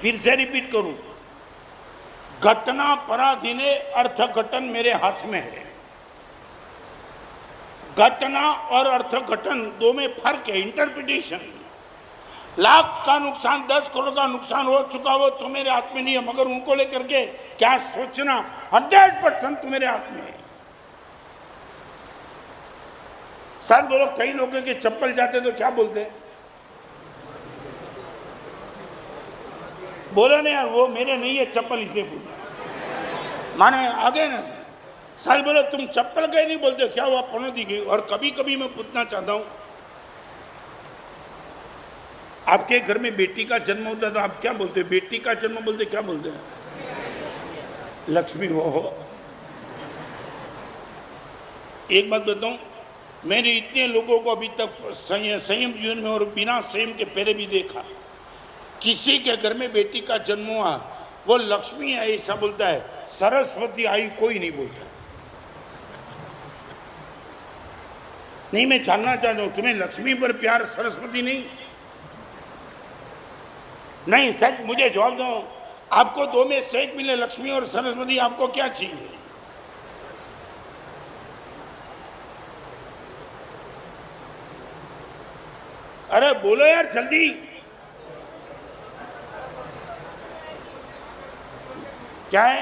फिर से रिपीट करूं, घटना पराधीने अर्थघटन मेरे हाथ में है। घटना और अर्थघटन दो में फर्क है, इंटरप्रिटेशन। लाख का नुकसान, 10 करोड़ का नुकसान हो चुका हो तो मेरे हाथ में नहीं है, मगर उनको लेकर के क्या सोचना 100% तुम्हारे हाथ में है। सर बोलो, कई लोगों के चप्पल जाते तो क्या बोलते हैं? बोलो ना यार, वो मेरे नहीं है चप्पल इसलिए बोल माने आगे ना। सर बोलो, तुम चप्पल गए नहीं बोलते, क्या हुआ? पनौती गई। और कभी कभी मैं पूछना चाहता हूं, आपके घर में बेटी का जन्म होता है तो आप क्या बोलते? बेटी का जन्म बोलते, क्या बोलते हैं? लक्ष्मी हो। एक बात बताऊं, मैंने इतने लोगों को अभी तक संयम जीवन में और बिना संयम के पहले भी देखा, किसी के घर में बेटी का जन्म हुआ वो लक्ष्मी आई ऐसा बोलता है, सरस्वती आई कोई नहीं बोलता। नहीं, मैं जानना चाहता हूं, तुम्हें लक्ष्मी पर प्यार, सरस्वती नहीं? नहीं, सच मुझे जवाब दो, आपको दो में से एक मिले, लक्ष्मी और सरस्वती, आपको क्या चाहिए? अरे बोलो यार जल्दी। क्या है?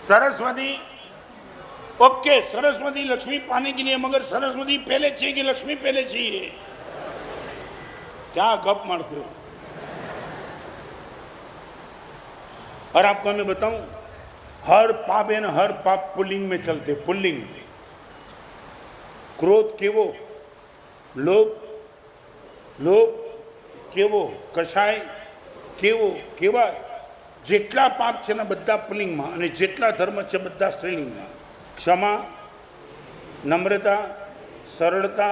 सरस्वती। ओके, सरस्वती लक्ष्मी पाने के लिए, मगर सरस्वती पहले चाहिए कि लक्ष्मी पहले चाहिए? क्या गप मारते हो? और आपको मैं बताऊं, हर पाप है ना, हर पाप पुल्लिंग में चलते। पुल्लिंग, क्रोध केवो, लोभ केवो, कषाय केवो, केवा। જેટલા પાપ છે ને બધા પુલ્લિંગમાં અને જેટલા ધર્મ છે બધા સ્ત્રીલિંગમાં. ક્ષમા, નમ્રતા, સરળતા,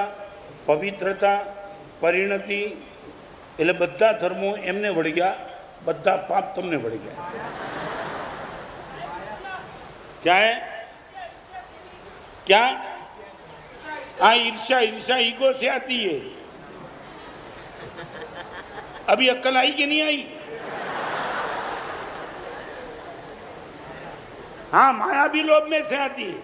પવિત્રતા, પરિણતિ, એટલે બધા ધર્મો એમને વળી ગયા, બધા પાપ તમને વળી ગયા. क्या है? क्या? हाँ, ईर्ष्या। ईर्ष्या ईगो से आती है। अभी अक्ल आई कि नहीं आई? हाँ, माया भी लोभ में से आती है।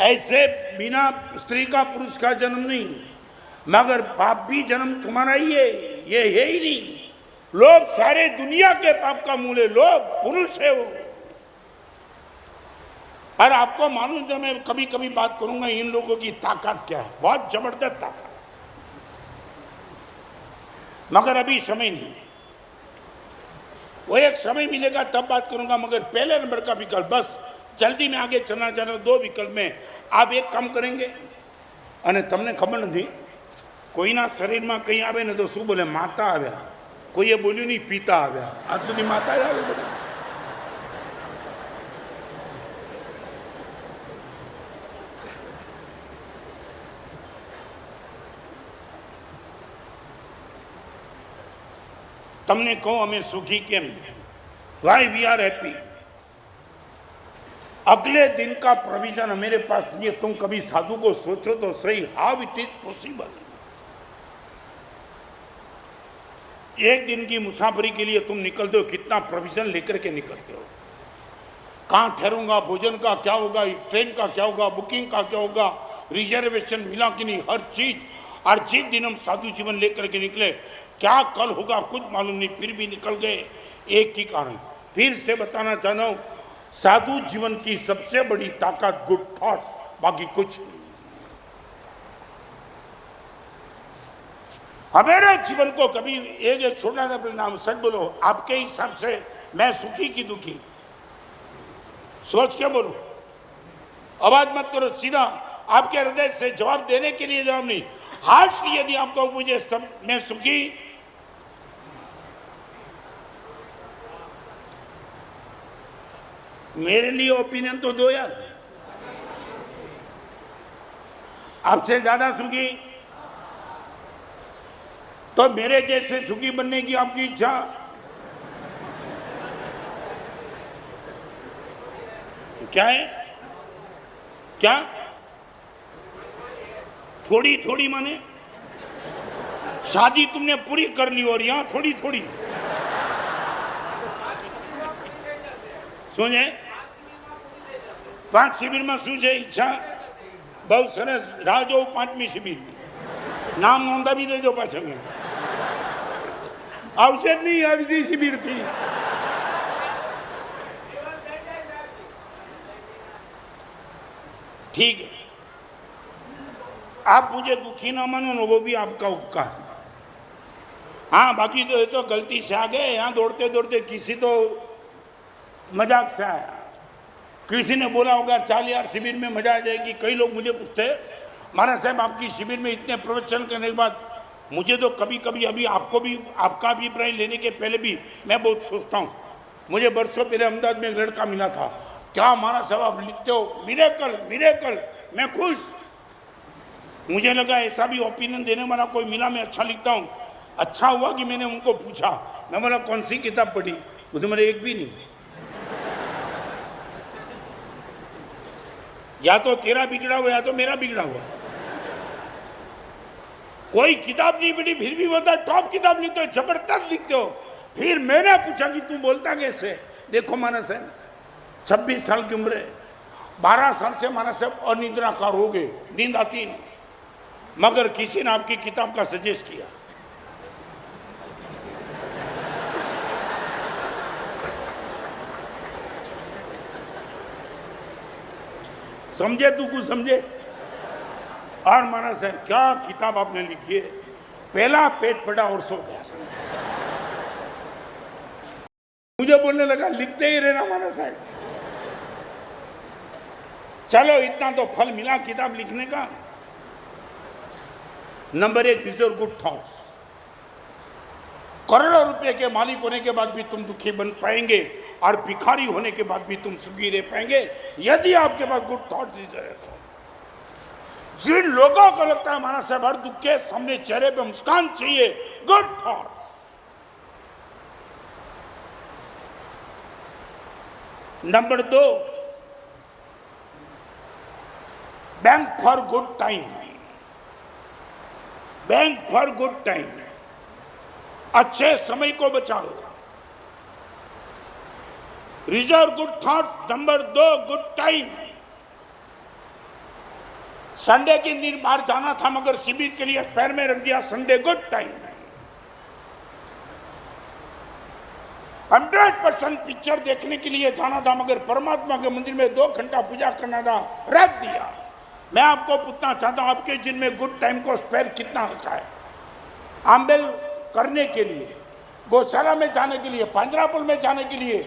ऐसे बिना स्त्री का पुरुष का जन्म नहीं, मगर पाप भी जन्म तुम्हारा ही है, ये है ही नहीं। लोभ सारे दुनिया के पाप का मूल है, लोभ पुरुष है वो। और आपको मालूम, जो मैं कभी कभी बात करूंगा इन लोगों की ताकत क्या है, बहुत जबरदस्त ताकत, मगर अभी समय नहीं। वो एक समय मिलेगा तब बात करूंगा, मगर पहले नंबर का विकल्प, बस जल्दी में आगे चलना चाह रहा हूं। दो विकल्प में आप एक काम करेंगे, અને તમને ખબર નથી, કોઈના શરીરમાં કંઈ આવે ને તો શું બોલે? માતા આવ્યા. કોઈએ બોલ્યું નહીં પિતા આવ્યા. આજ સુધી માતા જ આવે બધા. તમને કહું અમે સુખી કેમ? Why we are happy? अगले दिन का प्रोविजन मेरे पास नहीं है। तुम कभी साधु को सोचो तो सही, हाउ इट इज पॉसिबल। एक दिन की मुसाफरी के लिए तुम निकलते हो, कितना प्रोविजन लेकर के निकलते हो? कहाँ ठहरूंगा, भोजन का क्या होगा, ट्रेन का क्या होगा, बुकिंग का क्या होगा, रिजर्वेशन मिला कि नहीं, हर चीज। और जिस दिन हम साधु जीवन लेकर के निकले, क्या कल होगा कुछ मालूम नहीं, फिर भी निकल गए। एक ही कारण, फिर से बताना चाहता हूं, साधु जीवन की सबसे बड़ी ताकत गुड थॉट्स, बाकी कुछ नहीं। हमारे जीवन को कभी एक छोटा सा परिणाम, सच बोलो, आपके हिसाब से मैं सुखी की दुखी? सोच के बोलो, आवाज मत करो, सीधा आपके हृदय से जवाब देने के लिए जवाब नहीं, हार्ट यदि आपको मुझे सब मैं सुखी, मेरे लिए ओपिनियन तो दो यार। आपसे ज्यादा सुखी तो मेरे जैसे सुखी बनने की आपकी इच्छा? क्या है? क्या थोड़ी थोड़ी माने? शादी तुमने पूरी कर ली और यहाँ थोड़ी थोड़ी શું છે 5 શિબિરમાં શું છે ઈચ્છા બહુ સરસ રાહ જોઉં 5મી શિબિર નામ નોંધાવી દેજો પાછળ આવશે જ નહીં આવી શિબિરથી ठीक है आप मुझे दुखी ना मानो ना वो भी आपका उपकार हाँ बाकी तो ये तो गलती से आ गए यहाँ दौड़ते दौड़ते किसी तो मजाक से आया किसी ने बोला होगा चल यार शिविर में मजा आ जाएगी कई लोग मुझे पूछते हैं महाराज साहब आपकी शिविर में इतने प्रवचन करने के बाद मुझे तो कभी कभी अभी आपको भी आपका अभिप्राय लेने के पहले भी मैं बहुत सोचता हूँ मुझे बरसों पहले अहमदाबाद में एक लड़का मिला था क्या महाराज साहब आप लिखते हो मिरेकल मिरेकल मैं खुश मुझे लगा ऐसा भी ओपिनियन देने वाला कोई मिला मैं अच्छा लिखता हूँ अच्छा हुआ कि मैंने उनको पूछा मैं बोला कौन सी किताब पढ़ी मुझे मेरे एक भी नहीं या तो तेरा बिगड़ा हुआ या तो मेरा बिगड़ा हुआ कोई किताब नहीं पढ़ी फिर भी बोलता टॉप किताब लिखते हो जबरदस्त लिखते हो फिर मैंने पूछा कि तू बोलता कैसे देखो मानस है 26 साल की उम्र है 12 साल से मानस साहब अनिद्राकार हो गए नींद आती नहीं मगर किसी ने आपकी किताब का सजेस्ट किया समझे तू कुछ समझे और मानस है क्या किताब आपने लिखी है पहला पेट पड़ा और सो गया मुझे बोलने लगा लिखते ही रहना मानस है चलो इतना तो फल मिला किताब लिखने का नंबर 1 विजुअल गुड थॉट्स करोड़ों रुपए के मालिक होने के बाद भी तुम दुखी बन पाएंगे और भिखारी होने के बाद भी तुम सुखी रह पाएंगे यदि आपके पास गुड थॉट्स है तो जिन लोगों को लगता है हमारा सब हर दुख के सामने चेहरे पे मुस्कान चाहिए good thoughts number 2 bank for good time bank for good time अच्छे समय को बचाओ reserve good thoughts number 2 good time Sunday के दिन बाहर जाना था मगर शिविर के लिए स्पेयर में रख दिया संडे गुड टाइम 100% पिक्चर देखने के लिए जाना था मगर परमात्मा के मंदिर में 2 घंटा पूजा करना था रख दिया मैं आपको पूछना चाहता हूं आपके जिनमें गुड टाइम को स्पेयर कितना रखा है आंबेल करने के लिए गौशाला में जाने के लिए पांजरापुर में जाने के लिए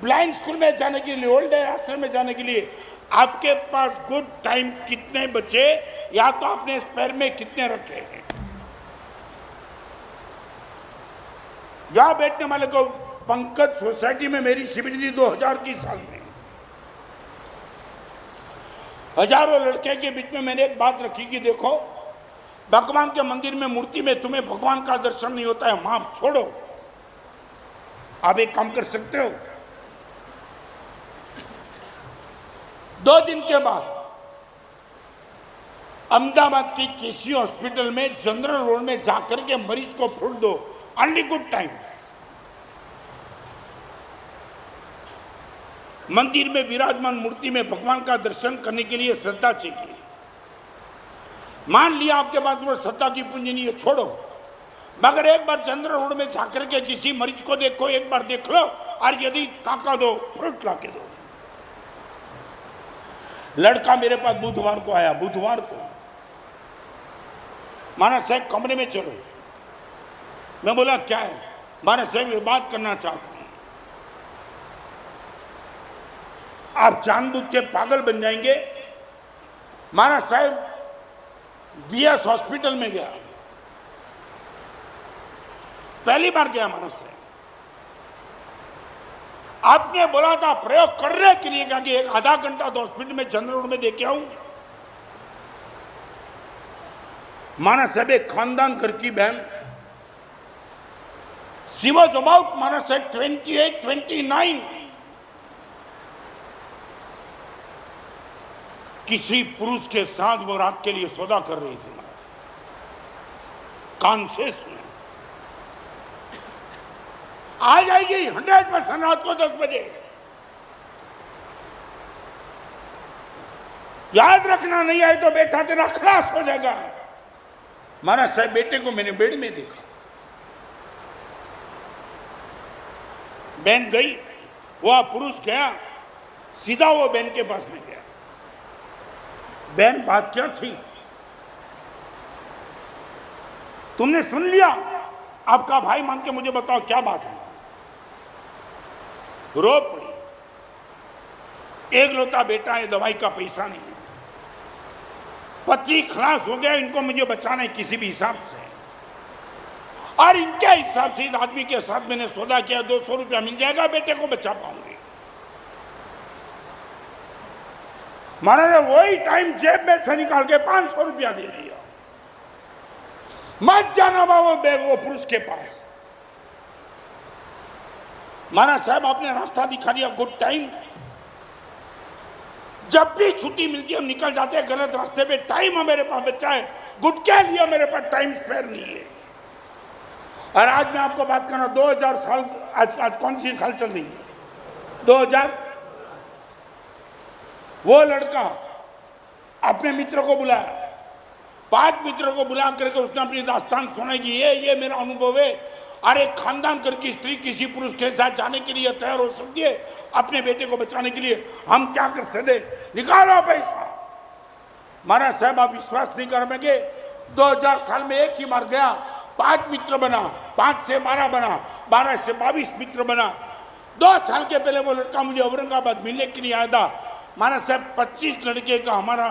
ब्लाइंड स्कूल में जाने के लिए ओल्ड एज आश्रम में जाने के लिए आपके पास गुड टाइम कितने बचे या तो आपने स्पेयर में कितने रखे हैं यहां बैठने वाले को पंकज सोसाइटी में मेरी शिविर थी 2000 की साल में हजारों लड़के के बीच में मैंने एक बात रखी कि देखो भगवान के मंदिर में मूर्ति में तुम्हें भगवान का दर्शन नहीं होता है माफ छोड़ो आप एक काम कर सकते हो 2 दिन के बाद अहमदाबाद की किसी हॉस्पिटल में जनरल रोड में जाकर के मरीज को फूट दो ओनली गुड टाइम्स मंदिर में विराजमान मूर्ति में भगवान का दर्शन करने के लिए श्रद्धा चाहिए मान लिया आपके पास वो श्रद्धा की पूंजी नहीं है छोड़ो मगर एक बार जनरल रोड में जाकर के किसी मरीज को देखो एक बार देख लो और यदि काका दो फ्रूट ला के दो लड़का मेरे पास बुधवार को आया बुधवार को माना साहब कमरे में चलो मैं बोला क्या है माना साहब ये बात करना चाहता हूं आप जानबूझ के पागल बन जाएंगे माना साहब वीएस हॉस्पिटल में गया पहली बार गया माना साहब आपने बोला था प्रयोग करने के लिए कि एक आधा घंटा तो हॉस्पिटल में जनरल रोड में देके आऊं माना साहब एक खानदान घर की बहन शी वॉज अबाउट माना साहब 28, 29 किसी पुरुष के साथ वो रात के लिए सौदा कर रही थी कान से सुने। आ जाएगी 100% रात को 10 बजे। याद रखना, नहीं आए तो बेटा तेरा खलास हो जाएगा। महाराज साहब बेटे को मैंने बेड में देखा, बहन गई, वह पुरुष गया, सीधा वो बहन के पास में गया। बहन बात क्या थी? तुमने सुन लिया? आपका भाई मान के मुझे बताओ क्या बात है। रो पड़ी। एक लौता बेटा है, दवाई का पैसा नहीं है, पति खलास हो गया, इनको मुझे बचाना है किसी भी हिसाब से। और इनके हिसाब से इस आदमी के साथ मैंने सौदा किया, 200 रुपया मिल जाएगा, बेटे को बचा पाऊंगी। महाराज वही टाइम जेब में से निकाल के 500 रुपया दे दिया। मत जाना वो पुरुष के पास। महाराज साहब आपने रास्ता दिखा दिया, गुड टाइम। जब भी छुट्टी मिलती है हम निकल जाते हैं गलत रास्ते पे। टाइम है मेरे पास बच्चा है, गुड क्या लिया, मेरे पास टाइम स्पेयर नहीं है। और आज मैं आपको बात कर रहा हूं, 2000 साल, आज कौन सी साल चल रही है? 2000। वो लड़का अपने मित्र को बुलाया, 5 मित्रों को बुला करके उसने अपनी दास्तान सुनाई कि ये मेरा अनुभव है। अरे खानदान करके स्त्री किसी पुरुष के साथ जाने के लिए तैयार हो सकती है अपने बेटे को बचाने के लिए, हम क्या कर सकते? निकालो पैसा। महाराज साहब आप विश्वास नहीं कर पाएंगे, 2000 साल में एक ही मार गया, 5 मित्र बना, 5 से 12 बना, 12 से 22 मित्र बना। 2 साल के पहले वो लड़का मुझे औरंगाबाद मिलने के लिए आया था। महाराज साहब 25 लड़के का हमारा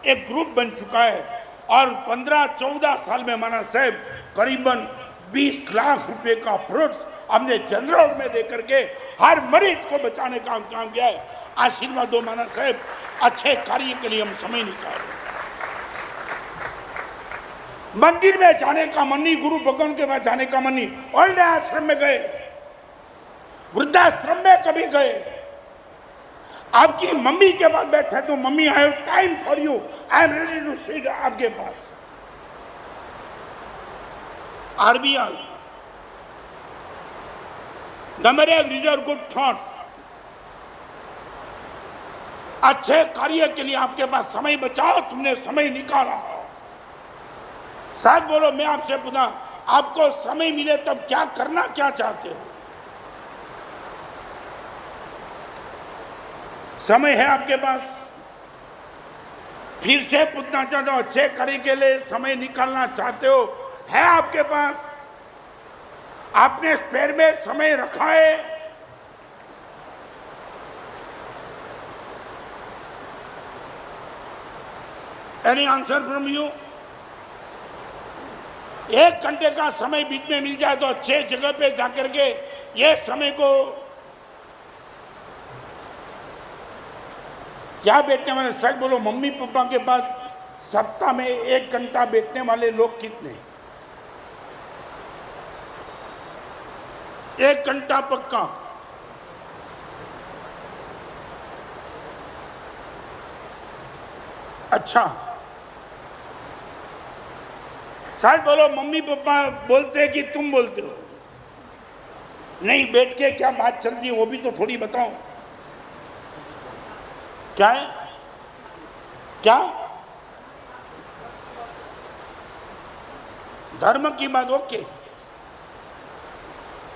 एक ग्रुप बन चुका है और 15-14 साल में महाराज साहब करीबन 20 लाख रुपए का फ्रूट्स हमने जनरल में दे करके हर मरीज को बचाने का काम किया है। आशीर्वाद दो महाराज साहब, अच्छे कार्य के लिए हम समय निकाल। मंदिर में जाने का मन नहीं, गुरु भगवान के पास जाने का मन नहीं। ओल्ड आश्रम में गए, वृद्धाश्रम में कभी गए, आपकी मम्मी के पास बैठे तो mummy I have time for you, I am ready to sit आपके पास। RBI number 1 reserve good thoughts. अच्छे कार्य के लिए आपके पास समय बचाओ, तुमने समय निकाला। शायद बोलो, मैं आपसे पूछा आपको समय मिले तब क्या करना क्या चाहते हो? समय है आपके पास? फिर से पूछना चाहते हो, अच्छे कार्य के लिए समय निकालना चाहते हो, है आपके पास? आपने स्पेयर में समय रखा है? Any answer from you? 1 घंटे का समय बीच में मिल जाए तो अच्छे जगह पे जाकर के ये समय को क्या बैठने वाले, सच बोलो मम्मी पापा के पास सप्ताह में 1 घंटा बैठने वाले लोग कितने? 1 घंटा पक्का। अच्छा, शायद बोलो मम्मी पापा बोलते हैं कि तुम बोलते हो? नहीं, बैठ के क्या बात चलती है वो भी तो थोड़ी बताओ। क्या है? क्या धर्म की बात? ओके।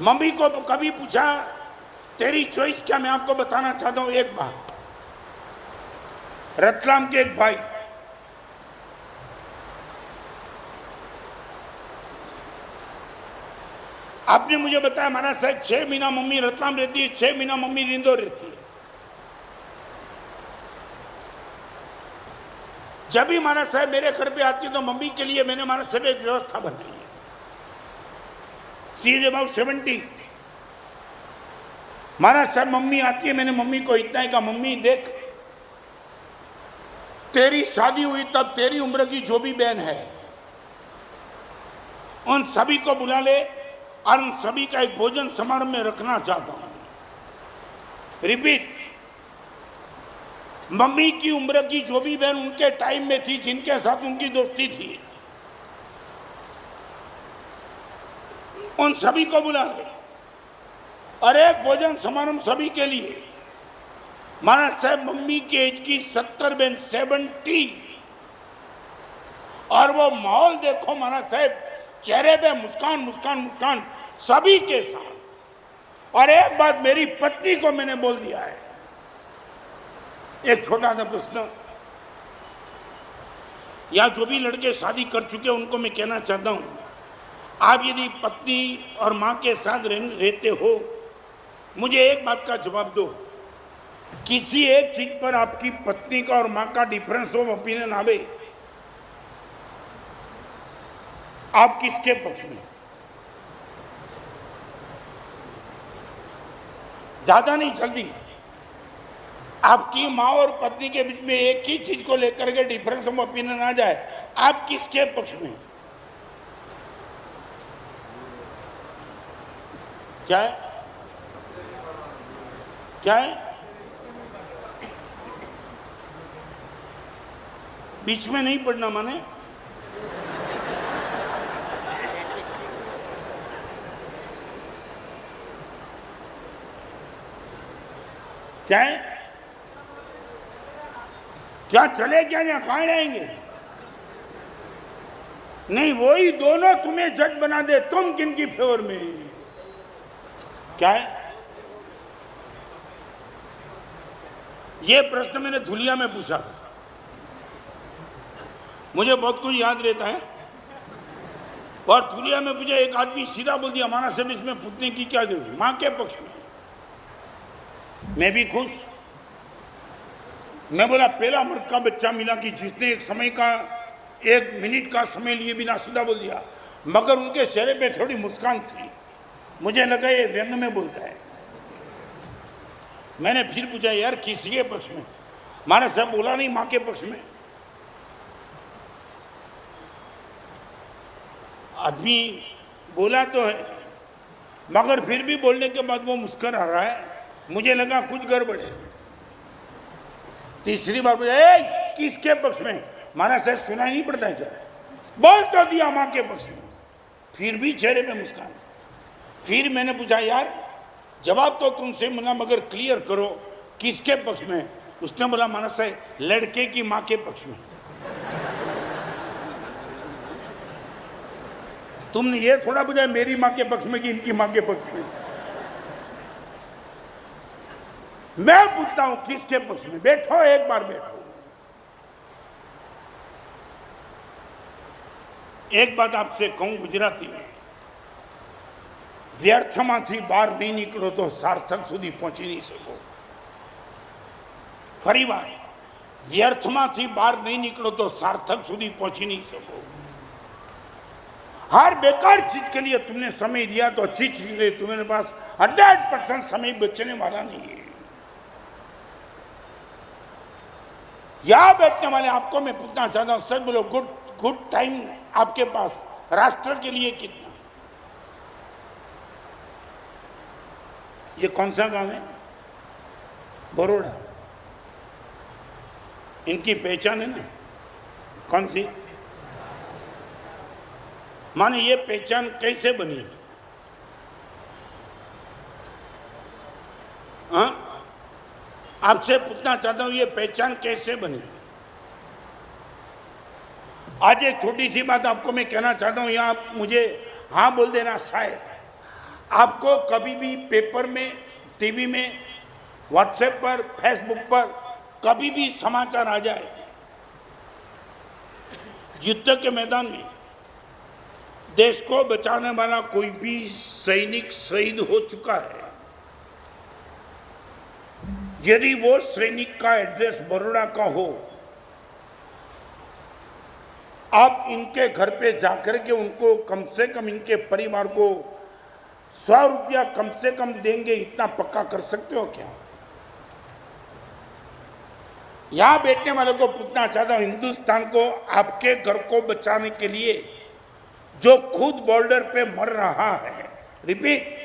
मम्मी को कभी पूछा तेरी चॉइस क्या? मैं आपको बताना चाहता हूं एक बात। रतलाम के एक भाई, आपने मुझे बताया महाराज साहब 6 महीना मम्मी रतलाम रहती है, 6 महीना मम्मी इंदौर रहती है। जब भी महाराज साहब मेरे घर पे आती है तो मम्मी के लिए मैंने महाराज साहब एक व्यवस्था बनाई है। सी इज अबाउट 70। महाराज साहब मम्मी आती है, मैंने मम्मी को इतना ही कहा, मम्मी देख तेरी शादी हुई तब तेरी उम्र की जो भी बहन है उन सभी को बुला ले और उन सभी का एक भोजन समारोह में रखना चाहता हूं। रिपीट, मम्मी की उम्र की जो भी बहन उनके टाइम में थी, जिनके साथ उनकी दोस्ती थी, उन सभी को बुला ले और एक भोजन समारोह सभी के लिए। महाराज साहब मम्मी की एज की 70 बहन 70, और वो माहौल देखो महाराज साहब, चेहरे पे मुस्कान मुस्कान मुस्कान सभी के साथ। और एक बात मेरी पत्नी को मैंने बोल दिया है, एक छोटा सा प्रश्न, या जो भी लड़के शादी कर चुके हैं उनको मैं कहना चाहता हूं, आप यदि पत्नी और मां के साथ रहते हो, मुझे एक बात का जवाब दो, किसी एक चीज पर आपकी पत्नी का और मां का डिफरेंस ऑफ ओपिनियन आवे, आप किसके पक्ष में? ज्यादा नहीं, जल्दी। आपकी मां और पत्नी के बीच में एक ही चीज को लेकर के डिफरेंस ऑफ ओपिनियन आ जाए, आप किसके पक्ष में? क्या है? क्या है? बीच में नहीं पढ़ना माने? क्या है? क्या चले क्या, या कहां जाएंगे? नहीं, वही दोनों तुम्हें जज बना दे, तुम किनकी फेवर में? क्या है? ये प्रश्न मैंने धुलिया में पूछा, मुझे बहुत कुछ याद रहता है। और धुलिया में मुझे एक आदमी सीधा बोल दिया, माना से इसमें पूछने की क्या जरूरत, मां के पक्ष में। मैं भी खुश। मैं बोला पहला मर्द का बच्चा मिला कि जिसने एक समय का, एक मिनट का समय लिए बिना सीधा बोल दिया, मगर उनके चेहरे पे थोड़ी मुस्कान थी। मुझे लगा ये व्यंग में बोलता है। मैंने फिर पूछा, यार किसी के पक्ष में? माना साहब बोला नहीं, मां के पक्ष में। आदमी बोला तो है, मगर फिर भी बोलने के बाद वो मुस्कुरा रहा है। मुझे लगा कुछ गड़बड़ है। तीसरी बार बोला, किसके पक्ष में? माना साहब सुनाई नहीं पड़ता है क्या? बोल तो दिया मां के पक्ष में, फिर भी चेहरे पे मुस्कान। फिर मैंने पूछा, यार जवाब तो तुमसे मिला, मगर क्लियर करो किसके पक्ष में? उसने बोला, माना साहब लड़के की मां के पक्ष में। तुमने ये थोड़ा बुझाया मेरी मां के पक्ष में कि इनकी मां के पक्ष में। मैं पूछता हूं किसके पक्ष में? बैठो, एक बार बैठो। एक बात आपसे कहूं गुजराती में, व्यर्थमांथी बहार नहीं निकलो तो सार्थक सुधी पहुंची नहीं सको। फरी बार, व्यर्थमांथी बहार नहीं निकलो तो सार्थक सुधी पहुंची नहीं सको। हर बेकार चीज के लिए तुमने समय दिया तो अच्छी चीज के लिए तुम्हारे पास 100% समय बचने वाला नहीं है। यहां बैठने वाले आपको मैं पूछना चाहता हूं, सच बोलो, गुड टाइम आपके पास राष्ट्र के लिए कितना? ये कौन सा गांव है? बरोड़ा। इनकी पहचान है ना, कौन सी? माने ये पहचान कैसे बनी? हाँ, आपसे पूछना चाहता हूं, ये पहचान कैसे बनी? आज एक छोटी सी बात आपको मैं कहना चाहता हूं, यहां आप मुझे हाँ बोल देना। शायद आपको कभी भी पेपर में, टीवी में, व्हाट्सएप पर, फेसबुक पर कभी भी समाचार आ जाए, युद्ध के मैदान में देश को बचाने वाला कोई भी सैनिक शहीद हो चुका है, यदि वो सैनिक का एड्रेस बड़ौदा का हो, आप इनके घर पे जाकर के उनको कम से कम, इनके परिवार को 100 रुपया कम से कम देंगे, इतना पक्का कर सकते हो क्या? यहां बैठने वालों को पूछना चाहता हूं, हिंदुस्तान को, आपके घर को बचाने के लिए जो खुद बॉर्डर पे मर रहा है, रिपीट,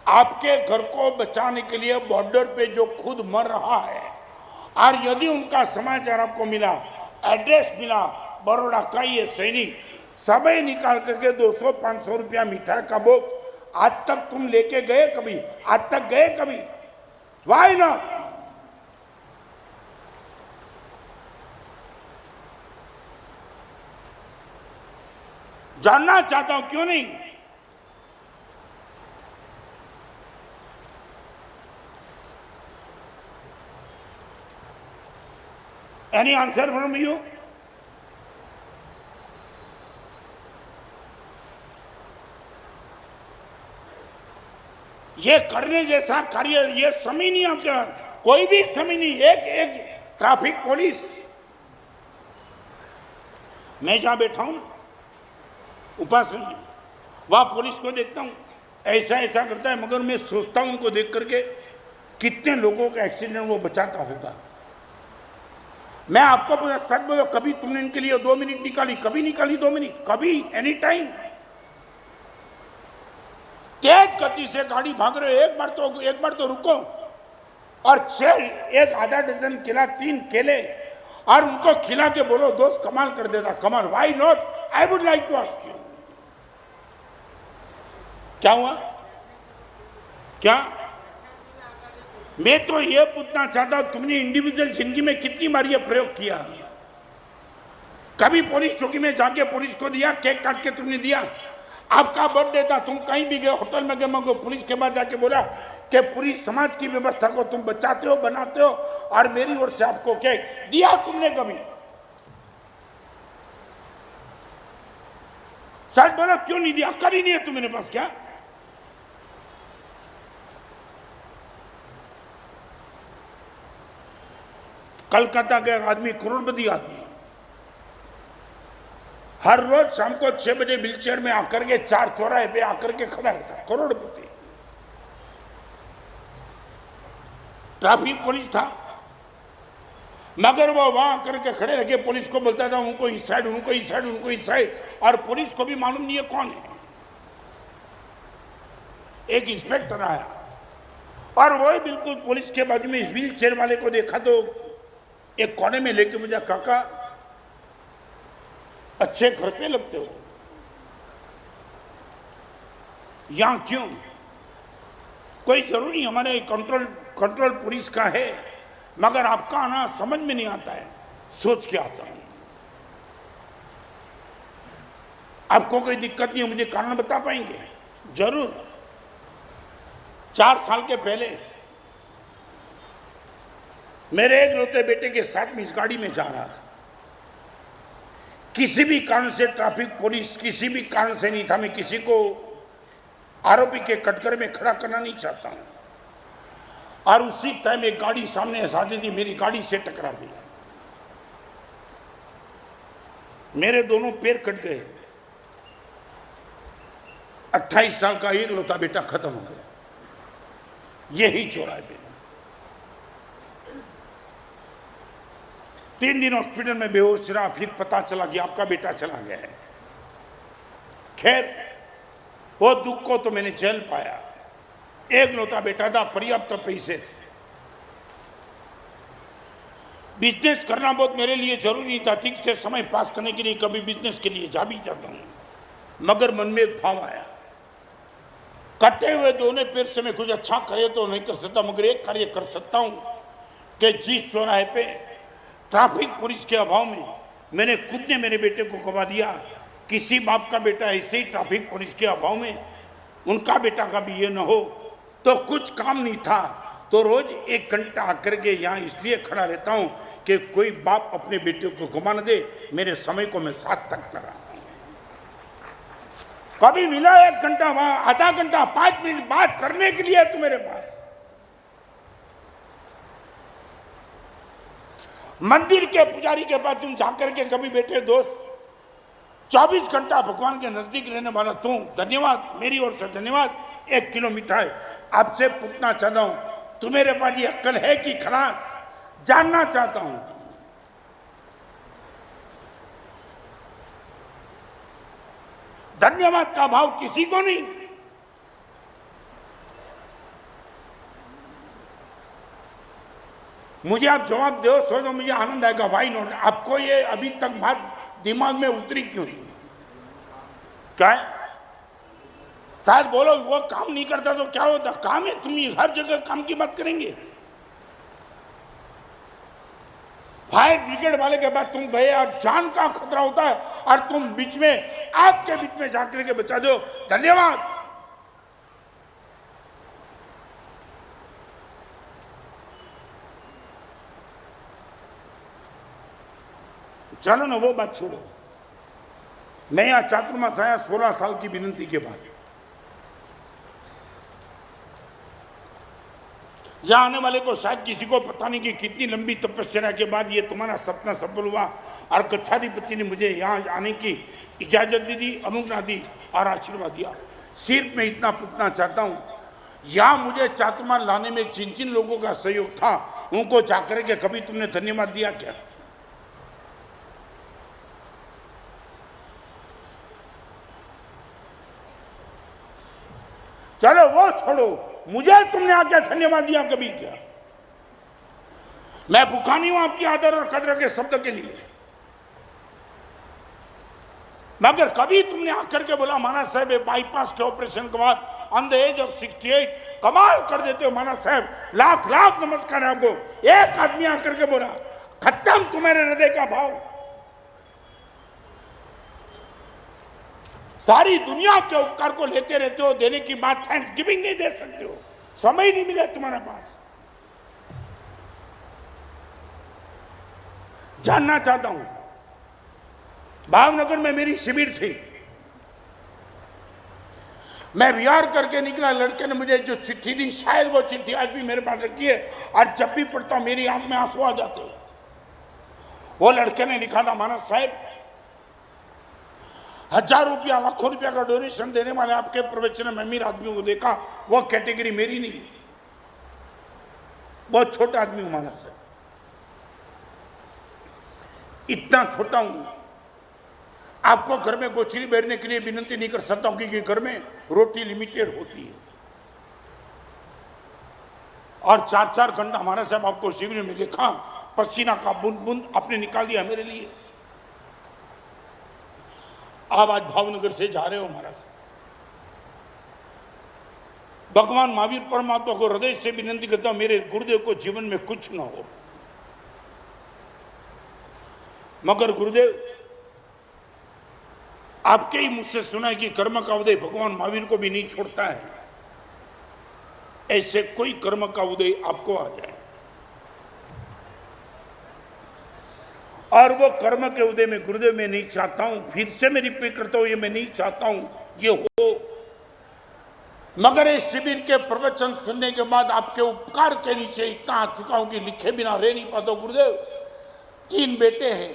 आपके घर को बचाने के लिए बॉर्डर पे जो खुद मर रहा है, और यदि उनका समाचार आपको मिला, एड्रेस मिला बड़ौदा का ये सैनिक, सबे निकाल करके 200-500 रुपया मिठाई का बॉक्स, आज तक तुम लेके गए कभी? आज तक गए कभी? Why not? जानना चाहता हूं क्यों नहीं? Any answer from you? ये करने जैसा कार्य, ये समय नहीं आपका, कोई भी समय नहीं। एक ट्रैफिक पुलिस, मैं जहां बैठा हूं उपासन, वहां पुलिस को देखता हूं ऐसा ऐसा करता है, मगर मैं सोचता हूं उनको देख करके कितने लोगों का एक्सीडेंट वो बचाता होगा। मैं आपको पूरा सच बोलो, कभी तुमने इनके लिए 2 मिनट निकाली? कभी निकाली 2 मिनट? कभी? Any time? तेज गति से गाड़ी भाग रहे हो, एक बार तो रुको। और 1 आधा डजन केला, 3 केले, और उनको खिला के बोलो दोस्त कमाल कर देता। कमाल? Why not? I would like to ask you, क्या हुआ? क्या? मैं तो ये पूछना चाहता हूं, तुमने इंडिविजुअल जिंदगी में कितनी बार ये प्रयोग किया? कभी पुलिस चौकी में जाके पुलिस को दिया, केक काट के तुमने दिया? आपका बर्थडे था, तुम कहीं भी गए, होटल में गए, मगर पुलिस के बाद जाके बोला कि पूरी समाज की व्यवस्था को तुम बचाते हो, बनाते हो, और मेरी ओर से आपको केक दिया तुमने कभी? सच बोलो, क्यों नहीं दिया? कर ही नहीं है तुम्हारे पास क्या? कलकत्ता के आदमी, करोड़पति आदमी, हर रोज शाम को 6 बजे व्हीलचेयर में आकर के 4 चौराहे पे आकर के खड़ा रहता है, करोड़पति। ट्रैफिक पुलिस था, मगर वो वहां आकर के खड़े रखे, पुलिस को बोलता था उनको इस साइड, उनको इस साइड, उनको इस साइड, और पुलिस को भी मालूम नहीं है कौन है। एक इंस्पेक्टर आया और वो बिल्कुल पुलिस के बाजू में इस व्हीलचेयर वाले को देखा तो एक कोने में लेके मुझे, काका अच्छे घर पे लगते हो, यहां क्यों? कोई जरूरी हमारे कंट्रोल पुलिस का है, मगर आपका आना समझ में नहीं आता है, सोच के आता हूं। आपको कोई दिक्कत नहीं है, मुझे कारण बता पाएंगे? जरूर। 4 साल के पहले मेरे एक लौते बेटे के साथ में इस गाड़ी में जा रहा था, किसी भी कारण से ट्रैफिक पुलिस किसी भी कारण से नहीं था, मैं किसी को आरोपी के कटघरे में खड़ा करना नहीं चाहता हूं, और उसी टाइम एक गाड़ी सामने से आती थी, मेरी गाड़ी से टकरा गई, मेरे दोनों पैर कट गए, 28 साल का एक लौता बेटा खत्म हो गया, यही चौराहे पे। 3 दिन हॉस्पिटल में बेहोश रहा, फिर पता चला कि आपका बेटा चला गया है। खैर, वो दुख को तो मैंने झेल पाया, एक लौता बेटा था, पर्याप्त पैसे थे, बिजनेस करना बहुत मेरे लिए जरूरी नहीं था, ठीक से समय पास करने के लिए कभी बिजनेस के लिए जा भी जाता हूं, मगर मन में एक भाव आया, कटे हुए दोनों पैर से मैं कुछ अच्छा कार्य तो नहीं कर सकता, मगर एक कार्य कर सकता हूं कि जिस चौराहे पे ट्रैफिक पुलिस के अभाव में मैंने खुद ने मेरे बेटे को गवा दिया, किसी बाप का बेटा ऐसे ही ट्रैफिक पुलिस के अभाव में उनका बेटा का भी ये न हो, तो कुछ काम नहीं था, तो रोज 1 घंटा आकर के यहाँ इसलिए खड़ा रहता हूँ कि कोई बाप अपने बेटे को गवा न दे, मेरे समय को मैं सार्थक करा। कभी मिला 1 घंटा, वहां आधा घंटा 5 मिनट बात करने के लिए तो मेरे पास। मंदिर के पुजारी के पास तुम जाकर के कभी बैठे दोस्त, 24 घंटा भगवान के नजदीक रहने वाला तू, धन्यवाद, मेरी ओर से धन्यवाद, 1 किलो मिठाई। आपसे पूछना चाहता हूं, तुम्हारे पास ये अक्ल है कि खलास? जानना चाहता हूं। धन्यवाद का भाव किसी को नहीं। मुझे आप जवाब दो, सोचो, मुझे आनंद आएगा। Why not? आपको ये अभी तक बात दिमाग में उतरी क्यों नहीं? क्या है? शायद बोलो वो काम नहीं करता तो क्या होता? काम है, तुम हर जगह काम की बात करेंगे। फायर ब्रिगेड वाले के बाद तुम गए और जान का खतरा होता है और तुम बीच में आग के बीच में जाकर के बचा दो। धन्यवाद। चलो ना, वो बात छोड़ो। मैं यहां चातुर्मास आया 16 साल की विनती के बाद। यहां आने वाले को शायद किसी को पता नहीं कि कितनी लंबी तपस्या के बाद ये तुम्हारा सपना सफल हुआ और कच्छाधिपति ने मुझे यहां आने की इजाजत दी, अनुज्ञा दी और आशीर्वाद दिया। सिर्फ मैं इतना पूछना चाहता हूं, यहां मुझे चातुर्मास लाने में जिन जिन लोगों का सहयोग था उनको जाकर के कभी तुमने धन्यवाद दिया क्या? चलो वो छोड़ो, मुझे तुमने आके धन्यवाद दिया कभी क्या? मैं भूखा नहीं हूं आपकी आदर और कदर के शब्द के लिए, मगर कभी तुमने आकर के बोला महाराज साहब बाईपास के ऑपरेशन के बाद ऑन द एज ऑफ 68 कमाल कर देते हो महाराज साहब, लाख लाख नमस्कार है आपको। एक आदमी आकर के बोला खत्म तुम्हारे हृदय का भाव। सारी दुनिया के उपकार को लेते रहते हो, देने की बात थैंक्स गिविंग नहीं दे सकते हो, समय नहीं मिला तुम्हारे पास। जानना चाहता हूं, भावनगर में मेरी शिविर थी, मैं विहार करके निकला, लड़के ने मुझे जो चिट्ठी दी, शायद वो चिट्ठी आज भी मेरे पास रखी है और जब भी पढ़ता हूं मेरी आंख में आंसू आ जाते हैं। वो लड़के ने लिखा था महाराज साहब 1000 रुपया लाखों रुपया का डोनेशन देने वाले आपके प्रवचन में अमीर आदमी को देखा, वो कैटेगरी मेरी नहीं, बहुत छोटा आदमी हूं महाराज साहब, इतना छोटा हूं। आपको घर में गोचरी बैठने के लिए विनती नहीं कर सकता हूं क्योंकि घर में रोटी लिमिटेड होती है और 4-4 घंटा हमारा साहब आपको शिविर में देखा, पसीना का बूंद बूंद आपने निकाल दिया मेरे लिए। आप आज भावनगर से जा रहे हो महाराज, भगवान महावीर परमात्मा को हृदय से विनती करता हूं मेरे गुरुदेव को जीवन में कुछ ना हो, मगर गुरुदेव आपके ही मुझसे सुना है कि कर्म का उदय भगवान महावीर को भी नहीं छोड़ता है, ऐसे कोई कर्म का उदय आपको आ जाए और वो कर्म के उदय में गुरुदेव मैं नहीं चाहता हूं, फिर से मैं रिपीट करता हूं, ये मैं नहीं चाहता हूं ये हो, मगर इस शिविर के प्रवचन सुनने के बाद आपके उपकार के नीचे इतना आ चुका हूं कि लिखे बिना रह नहीं पाता हूं। गुरुदेव 3 बेटे हैं,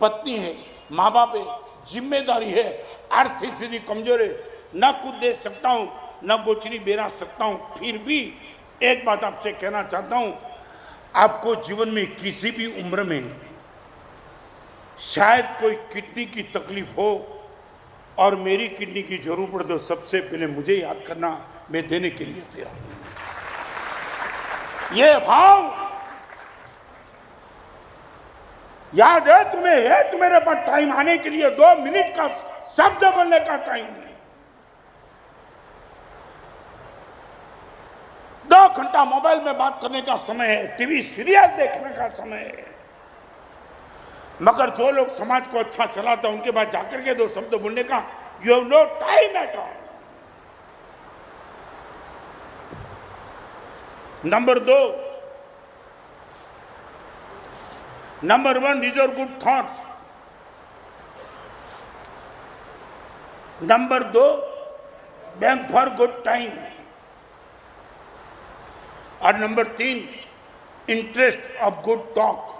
पत्नी है, माँ बाप है, जिम्मेदारी है, आर्थिक स्थिति कमजोर है, न कुछ दे सकता हूं, न गोचरी बेरा सकता हूं, फिर भी एक बात आपसे कहना चाहता हूं, आपको जीवन में किसी भी उम्र में शायद कोई किडनी की तकलीफ हो और मेरी किडनी की जरूरत पड़े तो सबसे पहले मुझे याद करना, मैं देने के लिए तैयार हूं। ये भाव याद है तुम्हें? है तुम्हारे पास टाइम आने के लिए 2 मिनट का शब्द बोलने का टाइम नहीं, 2 घंटा मोबाइल में बात करने का समय है, टीवी सीरियल देखने का समय है, मगर जो लोग समाज को अच्छा चलाता उनके पास जाकर के 2 शब्द बोलने का you have no time at all. Number 2, number 1 reserve good thoughts, number 2 bank for good time और number 3 interest of good talk.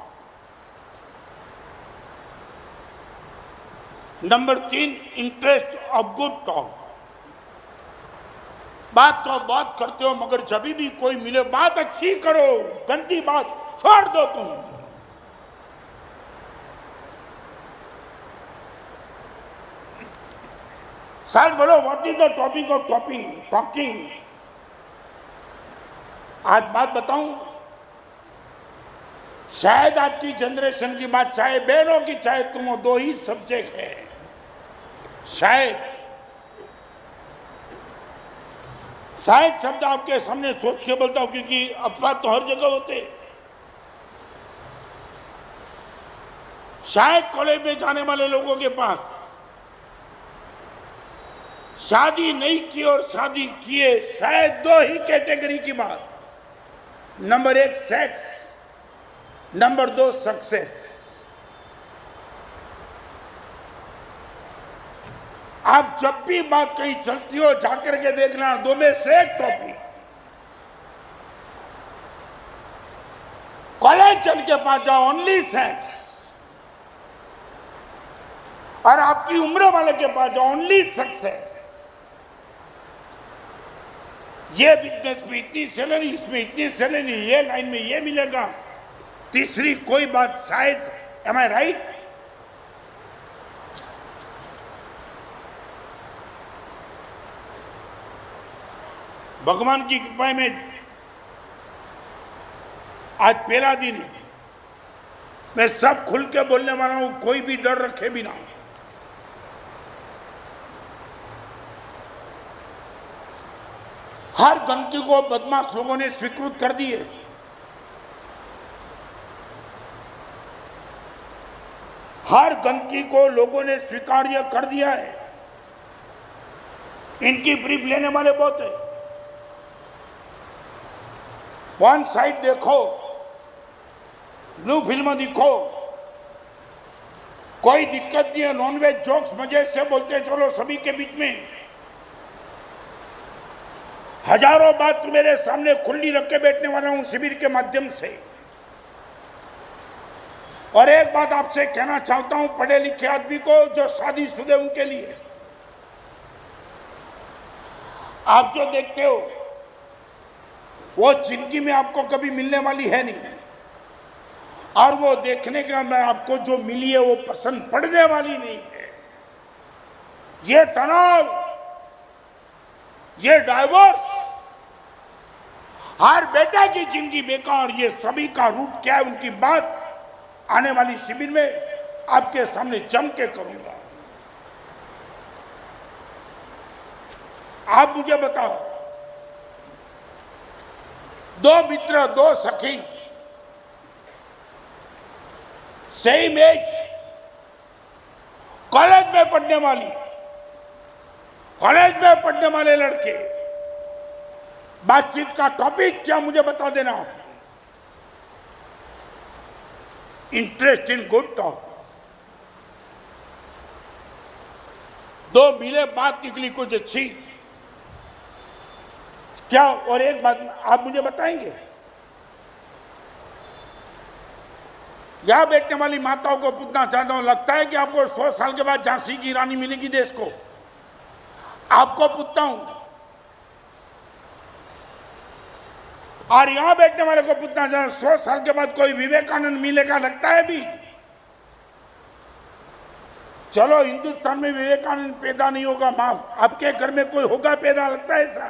Number 3 interest of good talk. बात तो बात करते हो मगर जब भी कोई मिले बात अच्छी करो, गंदी बात छोड़ दो तुम। शायद बोलो what is the topic of talking. आज बात बताऊं, शायद आपकी जनरेशन की बात, चाहे बहनों की चाहे तुम, 2 ही सब्जेक्ट है शायद, शायद शब्द आपके सामने सोच के बोलता हूं, क्योंकि अपवाद तो हर जगह होते। शायद कॉलेज में जाने वाले लोगों के पास शादी नहीं की और शादी किए शायद दो ही कैटेगरी की बात, नंबर 1 सेक्स, नंबर 2 सक्सेस। आप जब भी बात कहीं चलती हो जाकर के देखना, दो में से एक टॉपिक। कॉलेज चल के पास जाओ ओनली सेक्स, और आपकी उम्र वाले के पास जाओ ओनली सक्सेस। ये बिजनेस में इतनी सैलरी, इसमें इतनी सैलरी, ये लाइन में ये मिलेगा, तीसरी कोई बात शायद। एम आई राइट? भगवान की कृपा में आज पहला दिन है, मैं सब खुल के बोलने वाला हूं, कोई भी डर रखे बिना। हर गंदगी को बदमाश लोगों ने स्वीकृत कर दी है। हर गंदगी को लोगों ने स्वीकार्य कर दिया है। इनकी ब्रीफ लेने वाले बहुत है। वन साइड देखो, ब्लू फिल्म दिखो, कोई दिक्कत नहीं है। नॉनवेज जोक्स मजे से बोलते चलो सभी के बीच में। हजारों बात मेरे सामने खुली रख के बैठने वाला हूं शिविर के माध्यम से। और एक बात आपसे कहना चाहता हूं, पढ़े लिखे आदमी को, जो शादीशुदा उनके लिए, आप जो देखते हो वो जिंदगी में आपको कभी मिलने वाली है नहीं, और वो देखने का मैं आपको जो मिली है वो पसंद पड़ने वाली नहीं है। ये तनाव, ये डाइवोर्स, हर बेटा की जिंदगी बेकार, ये सभी का रूट क्या है, उनकी बात आने वाली शिविर में आपके सामने जम के करूंगा। आप मुझे बताओ, दो मित्र, दो सखी, सेम एज, कॉलेज में पढ़ने वाली, कॉलेज में पढ़ने वाले लड़के, बातचीत का टॉपिक क्या मुझे बता देना। Interest in good talk. दो मिले, बात निकली कुछ अच्छी, क्या? और एक बात आप मुझे बताएंगे, यहां बैठने वाली माताओं को पूछना चाहता हूं, लगता है कि आपको 100 साल के बाद झांसी की रानी मिलेगी देश को? आपको पूछता हूं, और यहां बैठने वाले को पूछना चाहता हूं, 100 साल के बाद कोई विवेकानंद मिलेगा? लगता है भी? चलो हिंदुस्तान में विवेकानंद पैदा नहीं होगा, माफ, आपके घर में कोई होगा पैदा? लगता है ऐसा?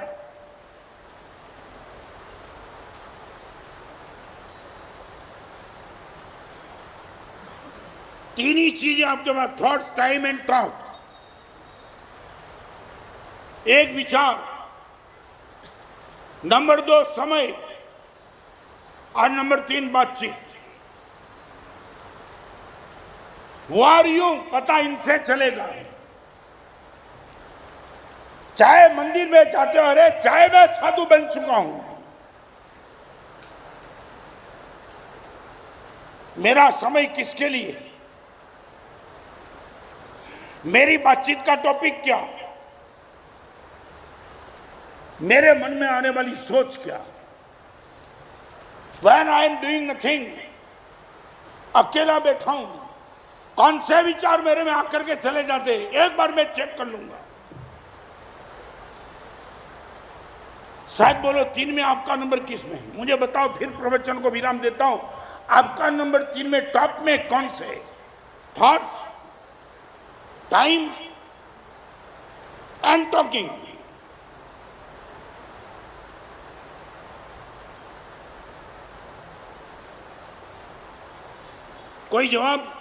तीन ही चीजें आपके पास, थॉट्स, टाइम एंड टॉक। एक विचार, नंबर 2 समय, और नंबर 3 बातचीत। वार यू पता इनसे चलेगा। चाहे मंदिर में जाते हो, अरे चाहे मैं साधु बन चुका हूं, मेरा समय किसके लिए? मेरी बातचीत का टॉपिक क्या? मेरे मन में आने वाली सोच क्या? When I am doing nothing, अकेला बैठा हूं, कौन से विचार मेरे में आकर के चले जाते, एक बार मैं चेक कर लूंगा। शायद बोलो 3 में आपका नंबर किस में? मुझे बताओ, फिर प्रवचन को विराम देता हूं। आपका नंबर 3 में टॉप में कौन से? Thoughts, time and talking. कोई जवाब?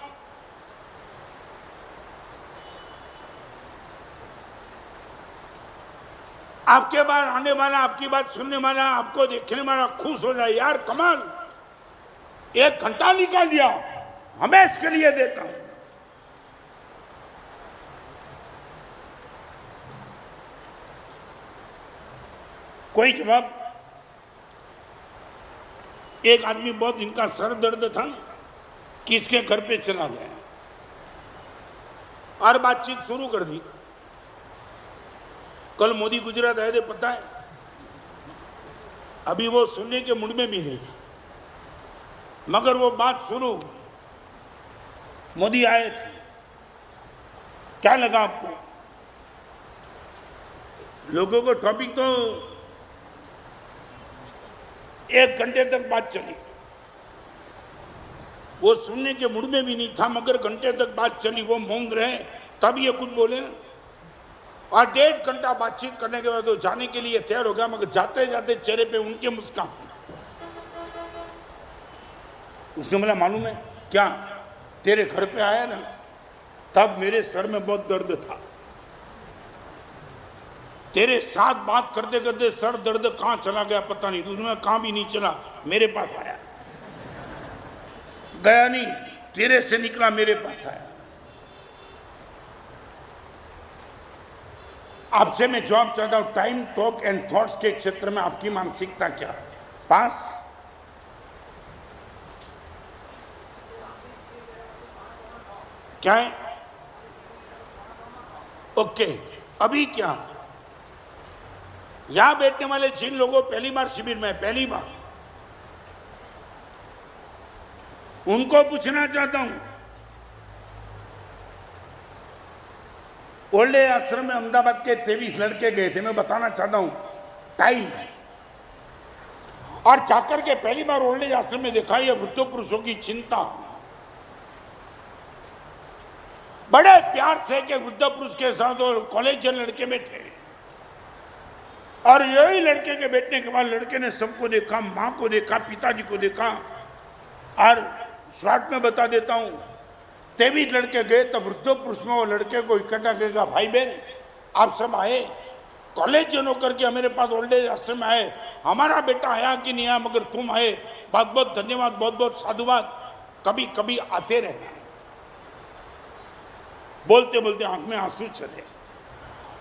आपके बाद आने वाला, आपकी बात सुनने वाला, आपको देखने वाला खुश हो जाए, यार कमाल, 1 घंटा निकाल दिया, हमें इसके लिए देता हूं। कोई जवाब? एक आदमी, बहुत इनका सर दर्द था ना, किसके घर पे चला गया और बातचीत शुरू कर दी। कल मोदी गुजरात आए थे, पता है, अभी वो सुनने के मूड में भी नहीं था, मगर वो बात शुरू, मोदी आए थे, क्या लगा आपको? लोगों को टॉपिक तो 1 घंटे तक बात चली, वो सुनने के मूड में भी नहीं था, मगर घंटे तक बात चली, वो मौन रहे, तब ये कुछ बोले। और 1.5 घंटा बातचीत करने के बाद वो जाने के लिए तैयार हो गया, मगर जाते जाते चेहरे पे उनके मुस्कान। उसने बोला, मालूम है क्या, तेरे घर पे आया ना, तब मेरे सर में बहुत दर्द था, तेरे साथ बात करते करते सर दर्द कहां चला गया पता नहीं, उसमें कहां भी नहीं चला, मेरे पास आया, गया नहीं, तेरे से निकला, मेरे पास आया। आपसे मैं जवाब चाहता हूं, टाइम, टॉक एंड थॉट्स के क्षेत्र में आपकी मानसिकता क्या है? पास? क्या है? ओके, अभी क्या? यहां बैठने वाले जिन लोगों पहली बार शिविर में, पहली बार, उनको पूछना चाहता हूं, ओल्ड एज आश्रम में अहमदाबाद के 23 लड़के गए थे, मैं बताना चाहता हूं टाइम, और जाकर के पहली बार ओल्ड एज आश्रम में देखा यह वृद्ध पुरुषों की चिंता, बड़े प्यार से के वृद्ध पुरुष के साथ और कॉलेज लड़के बैठे, और यही लड़के के बैठने के बाद लड़के ने सबको देखा, मां को देखा, पिताजी को देखा, और शॉर्ट में बता देता हूं, 23 लड़के गए, तब वृद्ध पुरुष में वो लड़के को इकट्ठा करेगा, भाई बहन आप सब आए, कॉलेज जन होकर के मेरे पास ओल्ड एज आश्रम में आए, हमारा बेटा आया कि नहीं आया, मगर तुम आए, बहुत बहुत धन्यवाद, बहुत बहुत साधुवाद, कभी कभी आते रहना। बोलते बोलते आंख में आंसू चले,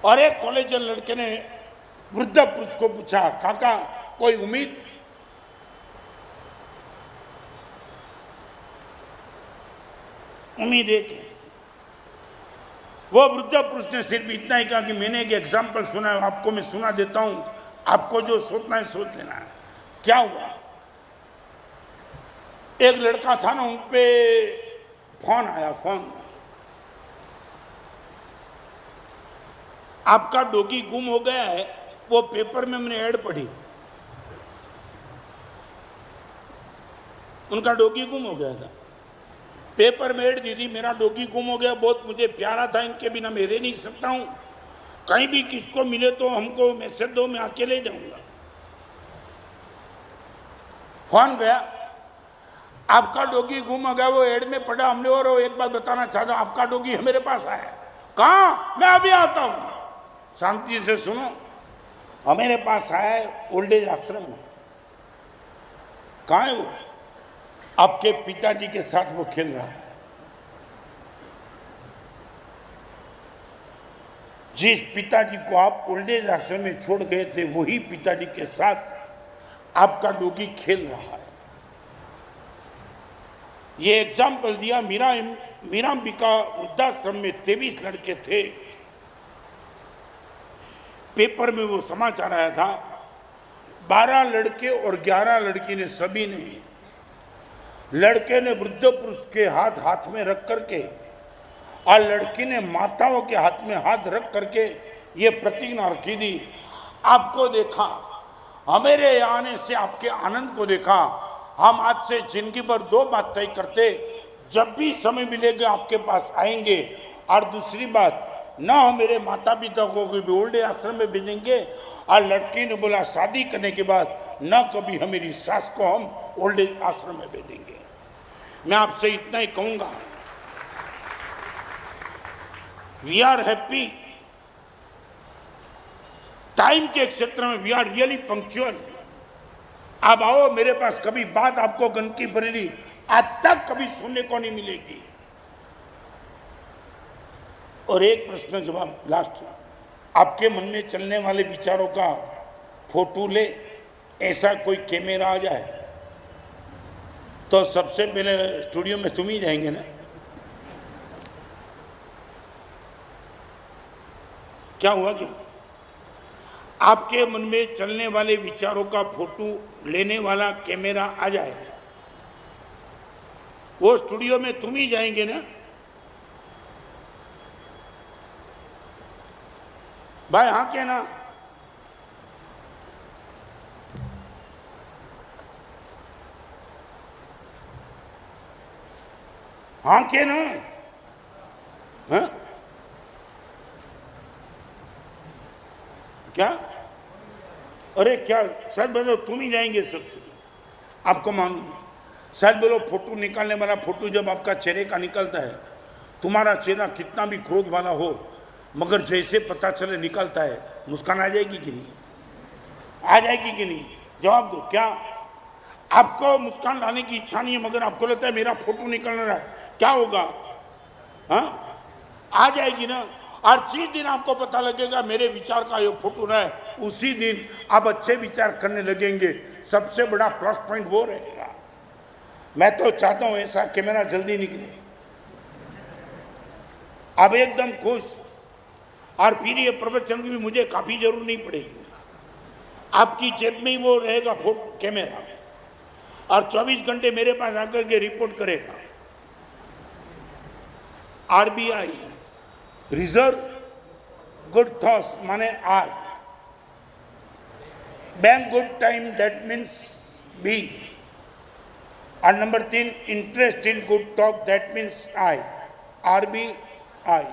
और एक कॉलेज लड़के ने वृद्ध पुरुष को पूछा, काका कोई उम्मीद? उम्मीद एक है। वो वृद्ध पुरुष ने सिर्फ इतना ही कहा कि मैंने एक एग्जाम्पल सुना है, आपको मैं सुना देता हूं, आपको जो सोचना है सोच लेना है। क्या हुआ? एक लड़का था ना, उन पे फोन आया, फोन, आपका डॉगी गुम हो गया है, वो पेपर में मैंने ऐड पढ़ी, उनका डॉगी गुम हो गया था, पेपर में ऐड दी थी, मेरा डॉगी गुम हो गया, बहुत मुझे प्यारा था, इनके बिना मैं रह नहीं सकता हूं, कहीं भी किसको मिले तो हमको मैसेज दो, मैं अकेले जाऊंगा। फोन गया, आपका डॉगी गुम हो गया, वो ऐड में पढ़ा हमने, और वो एक बात बताना चाहता हूं, आपका डॉगी मेरे पास आया। कहां? मैं अभी आता हूं, शांति से सुनो, हमारे पास आया है ओल्ड एज आश्रम में। कहां है वो? आपके पिताजी के साथ वो खेल रहा है। जिस पिताजी को आप ओल्ड एज आश्रम में छोड़ गए थे, वही पिताजी के साथ आपका डॉगी खेल रहा है। ये एग्जाम्पल दिया, मीरांबिका वृद्धाश्रम में 23 लड़के थे, पेपर में वो समाचार आया था, 12 लड़के और 11 लड़की ने, सभी ने, लड़के ने वृद्ध पुरुष के हाथ हाथ में रख करके और लड़की ने माताओं के हाथ में हाथ रख करके ये प्रतिज्ञा रखी थी, आपको देखा, हमारे आने से आपके आनंद को देखा, हम आज से जिंदगी भर 2 बात तय करते, जब भी समय मिलेगा आपके पास आएंगे, और दूसरी बात, ना हम मेरे माता पिता को भी ओल्ड एज आश्रम में भेजेंगे, और लड़की ने बोला शादी करने के बाद ना कभी हम मेरी सास को हम ओल्ड एज आश्रम में भेजेंगे। मैं आपसे इतना ही कहूंगा, वी आर हैप्पी टाइम के क्षेत्र में वी आर रियली पंक्चुअल। आप आओ मेरे पास, कभी बात आपको गंदगी भरेली आज तक कभी सुनने को नहीं मिलेगी। और एक प्रश्न जवाब लास्ट, आपके मन में चलने वाले विचारों का फोटो ले, ऐसा कोई कैमरा आ जाए तो सबसे पहले स्टूडियो में तुम ही जाएंगे ना? क्या हुआ? क्या आपके मन में चलने वाले विचारों का फोटो लेने वाला कैमरा आ जाए, वो स्टूडियो में तुम ही जाएंगे ना? भाई हाँ क्या ना? हाँ क्या ना? हाँ क्या? अरे क्या सच बोलो, तुम ही जाएंगे सबसे, आपको मालूम है। सच बोलो, फोटो निकालने वाला फोटो जब आपका चेहरे का निकलता है, तुम्हारा चेहरा कितना भी क्रोध वाला हो, मगर जैसे पता चले निकलता है, मुस्कान आ जाएगी कि नहीं? आ जाएगी कि नहीं? जवाब दो। क्या आपको मुस्कान लाने की इच्छा नहीं है, मगर आपको लगता है मेरा फोटो निकल रहा है, क्या होगा? हाँ, आ जाएगी ना। और जिस दिन आपको पता लगेगा मेरे विचार का ये फोटो रहा है, उसी दिन आप अच्छे विचार करने लगेंगे। सबसे बड़ा प्लस पॉइंट वो रहेगा। मैं तो चाहता हूं ऐसा कैमरा जल्दी निकले, अब एकदम खुश, और फिर ये प्रवचन की भी मुझे काफी जरूर नहीं पड़ेगी। आपकी जेब में ही वो रहेगा फोटो कैमरा, और 24 घंटे मेरे पास आकर के रिपोर्ट करेगा। आरबीआई रिजर्व गुड थॉट्स माने R, bank good time that means B, और number 3 interest in good talk that means I, RBI.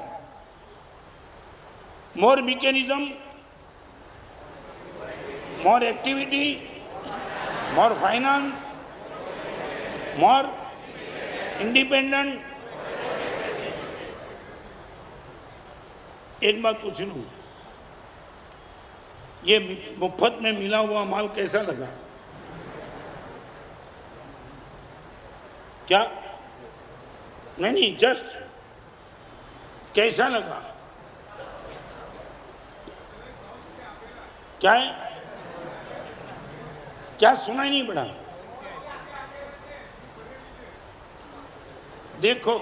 More mechanism, more activity, more finance, more independent। एक बात पूछ लूं, ये मुफ्त में मिला हुआ माल कैसा लगा? क्या? नहीं, जस्ट कैसा लगा? क्या है? क्या सुनाई नहीं पड़ा? देखो,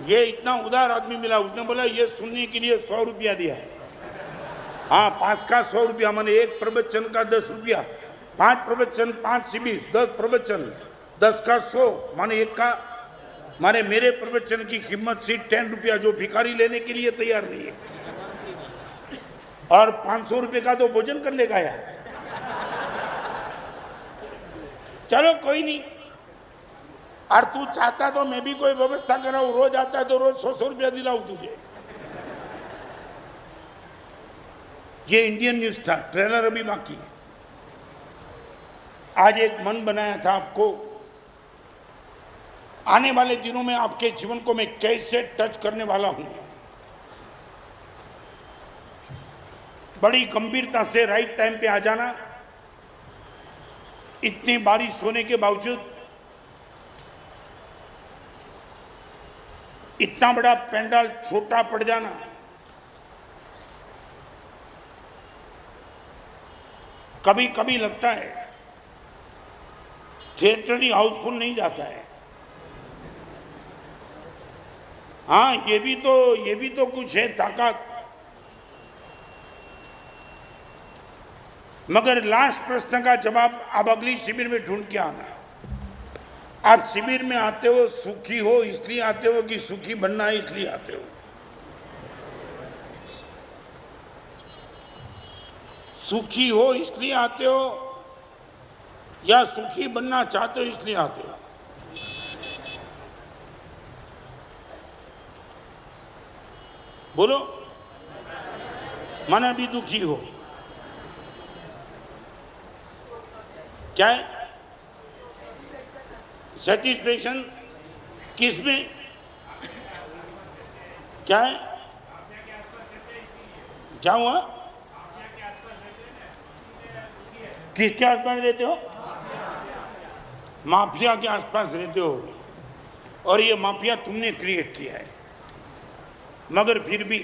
ये इतना उदार आदमी मिला, उसने बोला ये सुनने के लिए 100 रुपया दिया है। हाँ, 5 का 100 रुपया, माने एक प्रवचन का 10 रुपया, 5 प्रवचन 5 शिविर 10 प्रवचन 10 का 100, माने एक का, माने मेरे प्रवचन की कीमत सिर्फ 10 रुपया, जो भिखारी लेने के लिए तैयार नहीं है, और 500 रुपये का तो भोजन कर लेगा यार। चलो कोई नहीं, और तू चाहता तो मैं भी कोई व्यवस्था कराऊं, रोज आता है तो रोज 100 रुपया दिलाऊं तुझे। ये इंडियन न्यूज था, ट्रेलर अभी बाकी है। आज एक मन बनाया था आपको, आने वाले दिनों में आपके जीवन को मैं कैसे टच करने वाला हूं। बड़ी गंभीरता से राइट टाइम पे आ जाना, इतनी बारिश होने के बावजूद इतना बड़ा पंडाल छोटा पड़ जाना, कभी कभी लगता है थिएटर ही हाउसफुल नहीं जाता है। हाँ, ये भी तो कुछ है ताकत। मगर लास्ट प्रश्न का जवाब आप अगली शिविर में ढूंढ के आना। आप शिविर में आते हो सुखी हो इसलिए आते हो कि सुखी बनना है इसलिए आते हो? सुखी हो इसलिए आते हो या सुखी बनना चाहते हो इसलिए आते हो? बोलो। मन अभी दुखी हो, क्या है? सेटिस्फेक्शन किस में? क्या है? क्या हुआ? किसके आसपास रहते हो? माफिया के आसपास रहते हो और ये माफिया तुमने क्रिएट किया है। मगर फिर भी